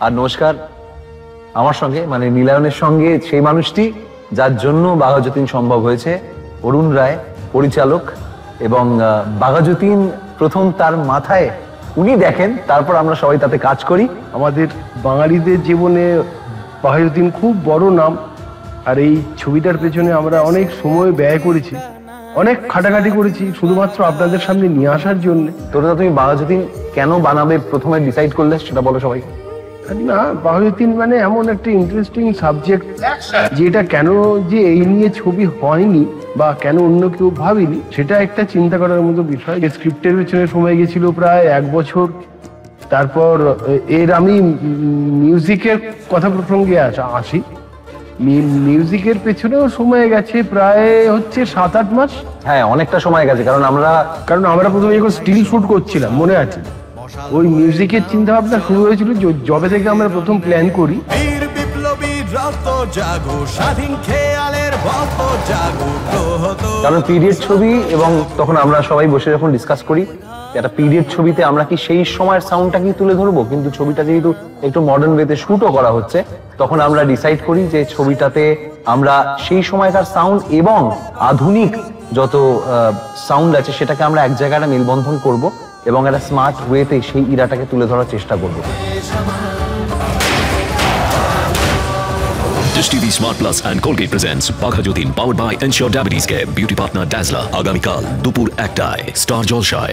আর নমস্কার আমার সঙ্গে মানে নীলায়নের সঙ্গে সেই মানুষটি যার জন্য বাঘাযতীন সম্ভব হয়েছে, অরুণ রায় পরিচালক। এবং বাঘাযতীন প্রথম তার মাথায় উনি দেখেন, তারপর আমরা সবাই তাতে কাজ করি। আমাদের বাঙালিদের জীবনে বাঘাযতীন খুব বড় নাম, আর এই ছবিটার পেছনে আমরা অনেক সময় ব্যয় করেছি, অনেক খাটাখাটি করেছি শুধুমাত্র আপনাদের সামনে নিয়ে আসার জন্য। তোরা তুমি বাঘাযতীন কেন বানাবে প্রথমে ডিসাইড করলে সেটা বলো সবাই। না, বাঘাযতীন মানে এমন একটা ইন্টারেস্টিং সাবজেক্ট, যেটা কেন যে এই নিয়ে ছবি হয়নি বা কেন অন্য কেউ ভাবেনি, সেটা একটা চিন্তা করার মতো বিষয়। স্ক্রিপ্টের পেছনে সময় গেছিল প্রায় 1 বছর। তারপর আমি মিউজিকের কথা প্রসঙ্গে আসি। মিউজিকের পেছনেও সময় গেছে প্রায় 7-8 মাস। হ্যাঁ, অনেকটা সময় গেছে, কারণ আমরা প্রথমে যখন স্টিল শুট করছিলাম মনে আছে, ওই মিউজিকের চিন্তা ভাবনা শুরু হয়েছিল যবে থেকে আমরা প্রথম প্ল্যান করি। কারণ পিরিয়ড ছবি, এবং তখন আমরা সবাই বসে যখন ডিসকাস করি একটা পিরিয়ড ছবিতে আমরা কি সেই সময়ের সাউন্ডটা কি তুলে ধরবো, কিন্তু ছবিটা যেহেতু একটু মডার্ন ওয়েতে শুটও করা হচ্ছে, তখন আমরা ডিসাইড করি যে ছবিটাতে আমরা সেই সময়কার সাউন্ড এবং আধুনিক যত সাউন্ড আছে সেটাকে আমরা এক জায়গায় মেলবন্ধন করব এবং একটা স্মার্ট ওয়েতে সেই ইরাটাকে তুলে ধরার চেষ্টা করব। Dish TV Smart Plus and Colgate presents Baghayuddin, powered by Ensure Diabetes Care, beauty partner Dazzler, আগামীকাল দুপুর 1টায় স্টার জলসায়।